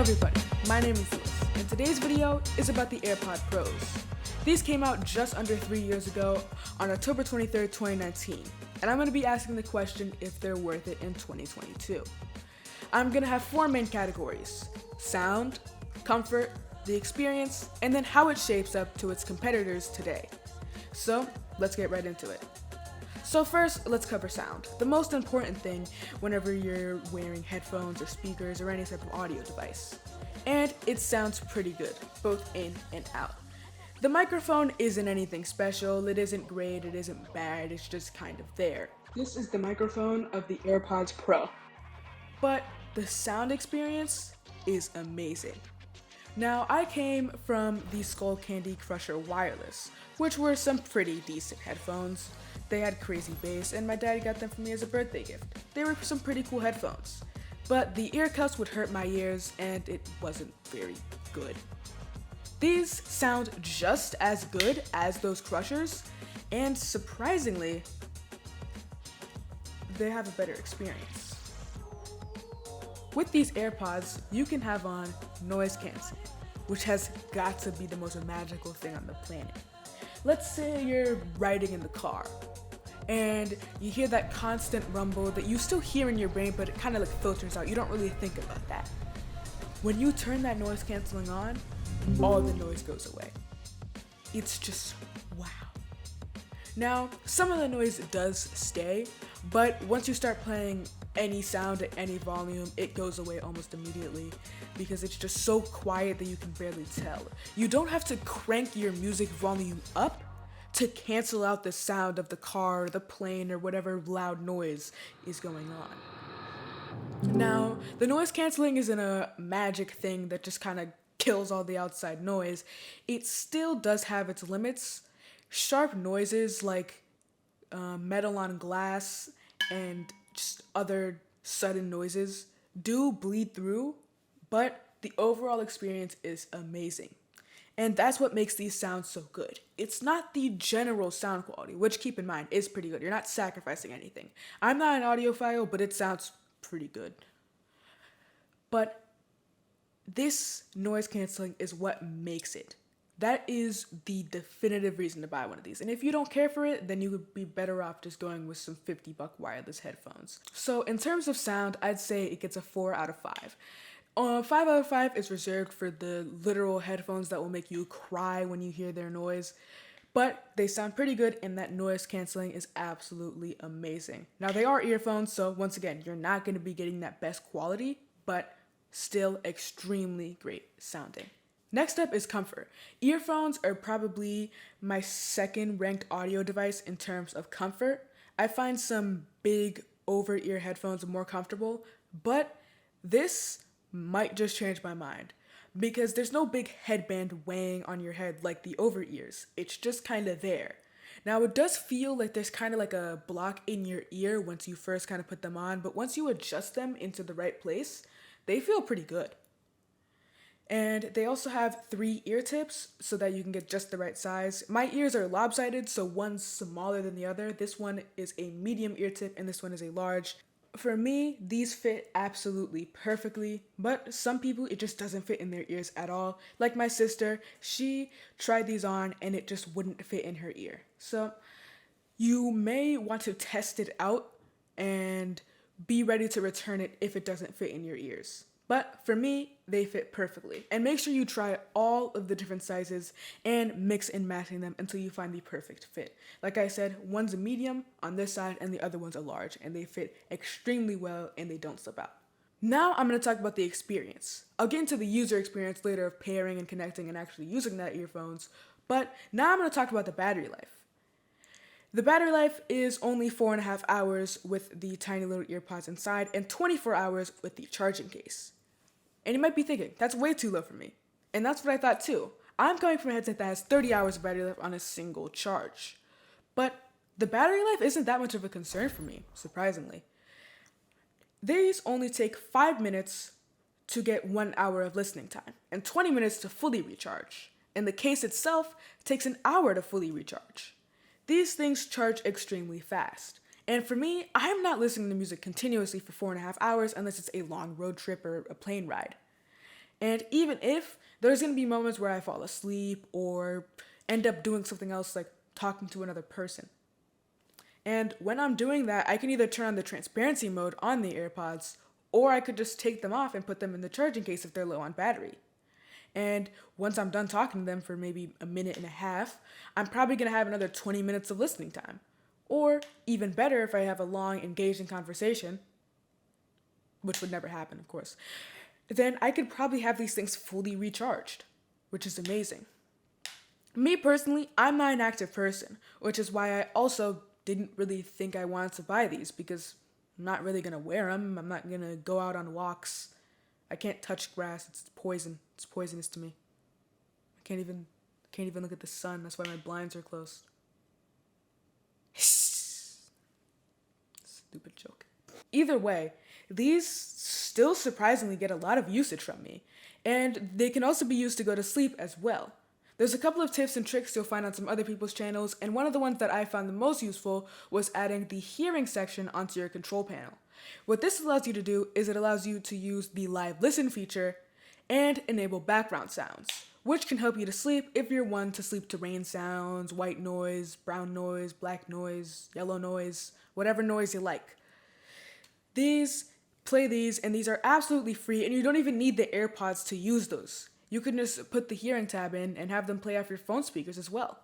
everybody, my name is Lewis, and today's video is about the AirPods Pros. These came out just under 3 years ago on October 23rd, 2019, and I'm going to be asking the question if they're worth it in 2022. I'm going to have 4 main categories: sound, comfort, the experience, and then how it shapes up to its competitors today. So, let's get right into it. So first, let's cover sound, the most important thing whenever you're wearing headphones or speakers or any type of audio device. And it sounds pretty good, both in and out. The microphone isn't anything special, it isn't great, it isn't bad, it's just kind of there. This is the microphone of the AirPods Pro. But the sound experience is amazing. Now, I came from the Skull Candy Crusher Wireless, which were some pretty decent headphones. They had crazy bass, and my daddy got them for me as a birthday gift. They were some pretty cool headphones. But the ear cuffs would hurt my ears, and it wasn't very good. These sound just as good as those Crushers, and surprisingly, they have a better experience. With these AirPods, you can have on noise canceling, which has got to be the most magical thing on the planet. Let's say you're riding in the car, and you hear that constant rumble that you still hear in your brain, but it kind of like filters out. You don't really think about that. When you turn that noise canceling on, all the noise goes away. It's just wow. Now, some of the noise does stay, but once you start playing any sound at any volume, it goes away almost immediately because it's just so quiet that you can barely tell. You don't have to crank your music volume up to cancel out the sound of the car, or the plane, or whatever loud noise is going on. Now, the noise canceling isn't a magic thing that just kind of kills all the outside noise. It still does have its limits. Sharp noises like metal on glass and just other sudden noises do bleed through, but the overall experience is amazing. And that's what makes these sound so good. It's not the general sound quality, which, keep in mind, is pretty good. You're not sacrificing anything. I'm not an audiophile, but it sounds pretty good. But this noise canceling is what makes it. That is the definitive reason to buy one of these. And if you don't care for it, then you would be better off just going with some $50 wireless headphones. So in terms of sound, I'd say it gets a 4 out of 5. 5 out of 5 is reserved for the literal headphones that will make you cry when you hear their noise. But they sound pretty good, and that noise canceling is absolutely amazing. Now, they are earphones, so once again, you're not going to be getting that best quality, but still extremely great sounding. Next up is comfort. Earphones are probably my second ranked audio device in terms of comfort. I find some big over-ear headphones more comfortable, but this might just change my mind because there's no big headband weighing on your head like the over-ears. It's just kind of there. Now, it does feel like there's kind of like a block in your ear once you first kind of put them on, but once you adjust them into the right place, they feel pretty good. And they also have 3 ear tips so that you can get just the right size. My ears are lopsided, so one's smaller than the other. This one is a medium ear tip and this one is a large. For me, these fit absolutely perfectly, but some people, it just doesn't fit in their ears at all. Like my sister, she tried these on and it just wouldn't fit in her ear. So you may want to test it out and be ready to return it if it doesn't fit in your ears. But for me, they fit perfectly. And make sure you try all of the different sizes and mix and matching them until you find the perfect fit. Like I said, one's a medium on this side and the other one's a large, and they fit extremely well and they don't slip out. Now I'm going to talk about the experience. I'll get into the user experience later of pairing and connecting and actually using that earphones, but now I'm going to talk about the battery life. The battery life is only 4.5 hours with the tiny little earpods inside and 24 hours with the charging case. And you might be thinking, that's way too low for me. And that's what I thought too. I'm coming from a headset that has 30 hours of battery life on a single charge. But the battery life isn't that much of a concern for me, surprisingly. These only take 5 minutes to get 1 hour of listening time and 20 minutes to fully recharge. And the case itself takes an hour to fully recharge. These things charge extremely fast. And for me, I'm not listening to music continuously for 4.5 hours unless it's a long road trip or a plane ride. And even if there's going to be moments where I fall asleep or end up doing something else like talking to another person. And when I'm doing that, I can either turn on the transparency mode on the AirPods, or I could just take them off and put them in the charging case if they're low on battery. And once I'm done talking to them for maybe a minute and a half, I'm probably going to have another 20 minutes of listening time. Or even better, if I have a long, engaging conversation, which would never happen, of course, then I could probably have these things fully recharged, which is amazing. Me personally, I'm not an active person, which is why I also didn't really think I wanted to buy these, because I'm not really going to wear them. I'm not going to go out on walks. I can't touch grass. It's poison. It's poisonous to me. I can't even look at the sun. That's why my blinds are closed. Stupid joke. Either way, these still surprisingly get a lot of usage from me, and they can also be used to go to sleep as well. There's a couple of tips and tricks you'll find on some other people's channels, and one of the ones that I found the most useful was adding the hearing section onto your control panel. What this allows you to do is it allows you to use the live listen feature and enable background sounds, which can help you to sleep if you're one to sleep to rain sounds, white noise, brown noise, black noise, yellow noise, whatever noise you like. Play these, and these are absolutely free, and you don't even need the AirPods to use those. You can just put the hearing tab in and have them play off your phone speakers as well.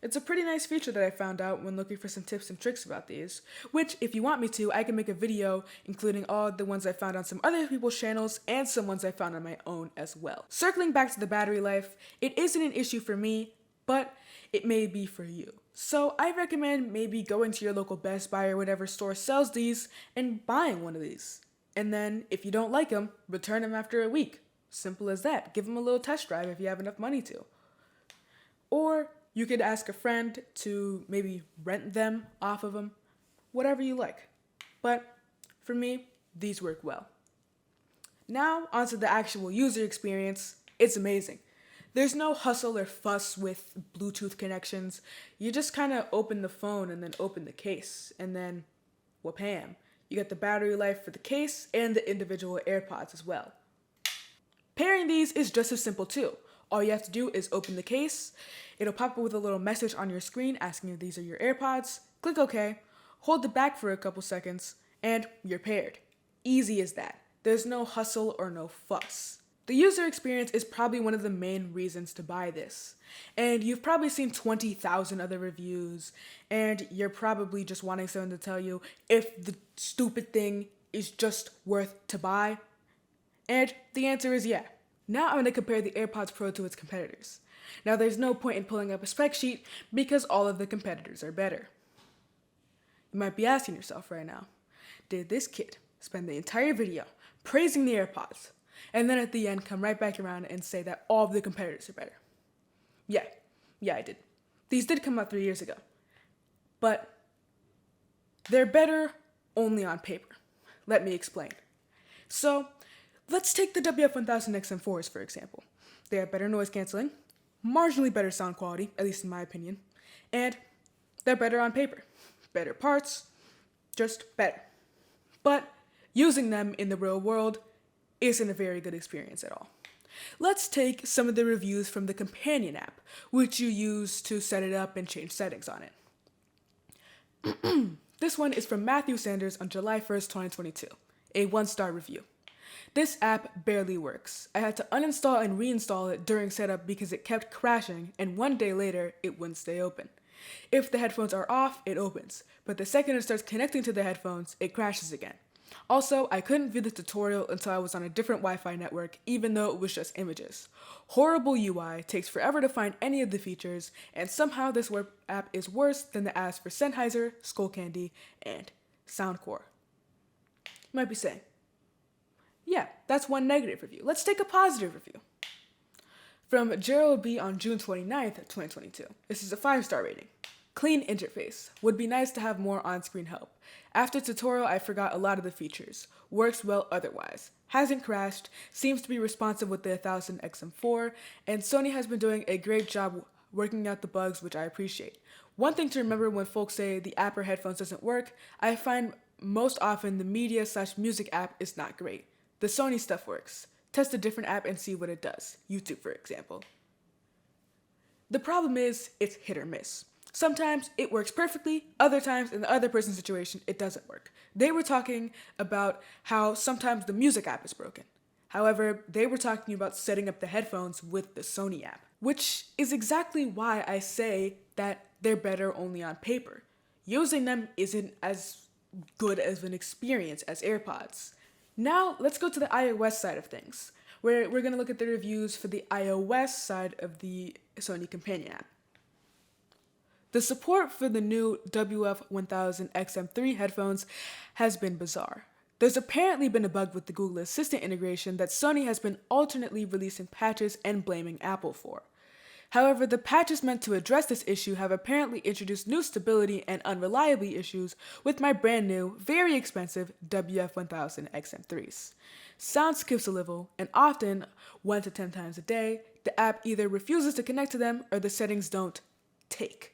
It's a pretty nice feature that I found out when looking for some tips and tricks about these, which, if you want me to, I can make a video including all the ones I found on some other people's channels and some ones I found on my own as well. Circling back to the battery life, it isn't an issue for me, but it may be for you. So I recommend maybe going to your local Best Buy or whatever store sells these and buying one of these. And then, if you don't like them, return them after a week. Simple as that. Give them a little test drive if you have enough money to. Or you could ask a friend to maybe rent them off of them. Whatever you like. But for me, these work well. Now, onto the actual user experience. It's amazing. There's no hustle or fuss with Bluetooth connections. You just kind of open the phone and then open the case. And then, wham. You get the battery life for the case and the individual AirPods as well. Pairing these is just as simple too. All you have to do is open the case. It'll pop up with a little message on your screen asking if these are your AirPods. Click OK, hold it back for a couple seconds, and you're paired. Easy as that. There's no hustle or no fuss. The user experience is probably one of the main reasons to buy this. And you've probably seen 20,000 other reviews, and you're probably just wanting someone to tell you if the stupid thing is just worth to buy. And the answer is yeah. Now I'm going to compare the AirPods Pro to its competitors. Now there's no point in pulling up a spec sheet because all of the competitors are better. You might be asking yourself right now, did this kid spend the entire video praising the AirPods, and then at the end come right back around and say that all of the competitors are better? Yeah, I did. These did come out 3 years ago. But they're better only on paper. Let me explain. So, let's take the WF-1000XM4s for example. They have better noise canceling, marginally better sound quality, at least in my opinion, and they're better on paper. Better parts, just better. But using them in the real world isn't a very good experience at all. Let's take some of the reviews from the companion app, which you use to set it up and change settings on it. This one is from Matthew Sanders on July 1st, 2022, a 1-star review. This app barely works. I had to uninstall and reinstall it during setup because it kept crashing, and 1 day later, it wouldn't stay open. If the headphones are off, it opens, but the second it starts connecting to the headphones, it crashes again. Also, I couldn't view the tutorial until I was on a different Wi-Fi network, even though it was just images. Horrible UI, takes forever to find any of the features, and somehow this web app is worse than the apps for Sennheiser, Skullcandy, and Soundcore. You might be saying, yeah, that's one negative review. Let's take a positive review. From Gerald B. on June 29th, 2022. This is a 5-star rating. Clean interface. Would be nice to have more on-screen help. After tutorial, I forgot a lot of the features. Works well otherwise. Hasn't crashed, seems to be responsive with the 1000XM4, and Sony has been doing a great job working out the bugs, which I appreciate. One thing to remember when folks say the app or headphones doesn't work, I find most often the media/music app is not great. The Sony stuff works. test a different app and see what it does. YouTube, for example. The problem is it's hit or miss. Sometimes it works perfectly, other times in the other person's situation, it doesn't work. They were talking about how sometimes the music app is broken. However, they were talking about setting up the headphones with the Sony app, which is exactly why I say that they're better only on paper. Using them isn't as good as an experience as AirPods. Now, let's go to the iOS side of things, where we're going to look at the reviews for the iOS side of the Sony Companion app. The support for the new WF-1000XM3 headphones has been bizarre. There's apparently been a bug with the Google Assistant integration that Sony has been alternately releasing patches and blaming Apple for. However, the patches meant to address this issue have apparently introduced new stability and unreliability issues with my brand new, very expensive WF-1000XM3s. Sound skips a little, and often, 1 to 10 times a day, the app either refuses to connect to them or the settings don't take.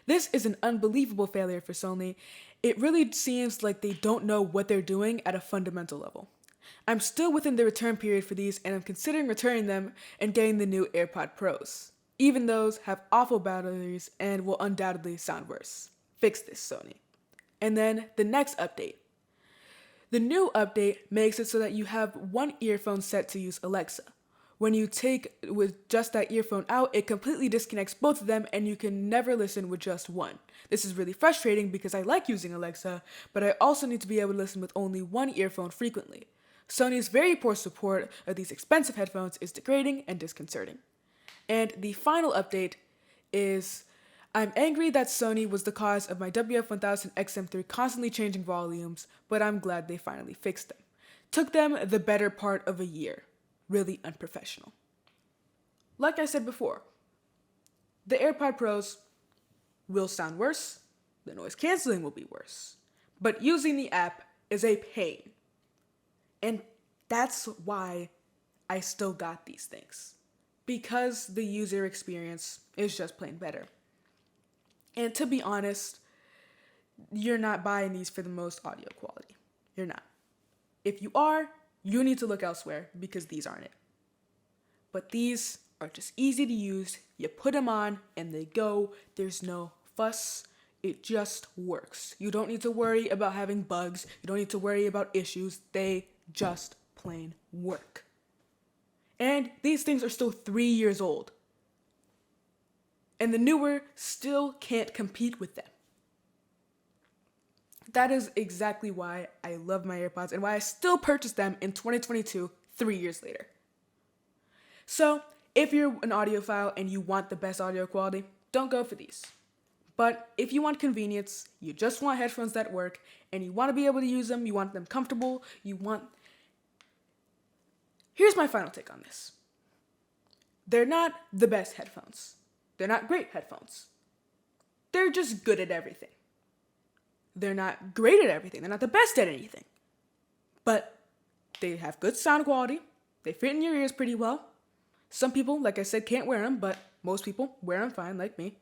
This is an unbelievable failure for Sony. It really seems like they don't know what they're doing at a fundamental level. I'm still within the return period for these, and I'm considering returning them and getting the new AirPods Pros. Even those have awful batteries and will undoubtedly sound worse. Fix this, Sony. And then the next update. The new update makes it so that you have one earphone set to use Alexa. When you take with just that earphone out, it completely disconnects both of them and you can never listen with just one. This is really frustrating because I like using Alexa, but I also need to be able to listen with only one earphone frequently. Sony's very poor support of these expensive headphones is degrading and disconcerting. And the final update is, I'm angry that Sony was the cause of my WF-1000XM3 constantly changing volumes, but I'm glad they finally fixed them. Took them the better part of a year. Really unprofessional. Like I said before, the AirPods Pros will sound worse, the noise canceling will be worse, but using the app is a pain. And that's why I still got these things. Because the user experience is just plain better. And to be honest, you're not buying these for the most audio quality. You're not. If you are, you need to look elsewhere because these aren't it. But these are just easy to use. You put them on and they go. There's no fuss. It just works. You don't need to worry about having bugs. You don't need to worry about issues. They just plain work. And these things are still 3 years old. And the newer still can't compete with them. That is exactly why I love my AirPods and why I still purchase them in 2022, 3 years later. So, if you're an audiophile and you want the best audio quality, don't go for these. But if you want convenience, you just want headphones that work, and you want to be able to use them, you want them comfortable, Here's my final take on this. They're not the best headphones. They're not great headphones. They're just good at everything. They're not great at everything. They're not the best at anything. But they have good sound quality. They fit in your ears pretty well. Some people, like I said, can't wear them, but most people wear them fine, like me.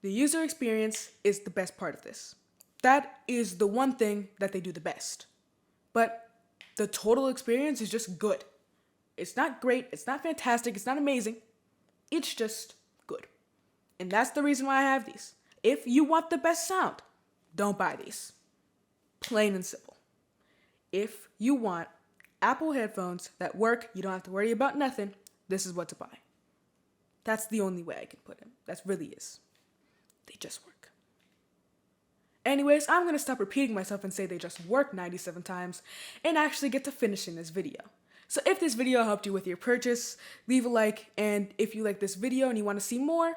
The user experience is the best part of this. That is the one thing that they do the best. But the total experience is just good. It's not great. It's not fantastic. It's not amazing. It's just good. And that's the reason why I have these. If you want the best sound, don't buy these. Plain and simple. If you want Apple headphones that work, you don't have to worry about nothing, this is what to buy. That's the only way I can put it. That really is. They just work. Anyways, I'm going to stop repeating myself and say they just work 97 times and actually get to finishing this video. So if this video helped you with your purchase, leave a like, and if you like this video and you want to see more,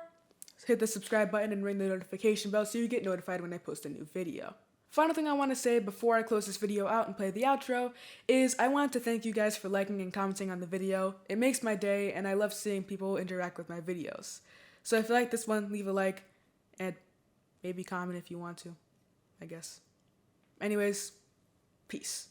hit the subscribe button and ring the notification bell so you get notified when I post a new video. Final thing I want to say before I close this video out and play the outro is I want to thank you guys for liking and commenting on the video. It makes my day and I love seeing people interact with my videos. So if you like this one, leave a like and maybe comment if you want to, I guess. Anyways, peace.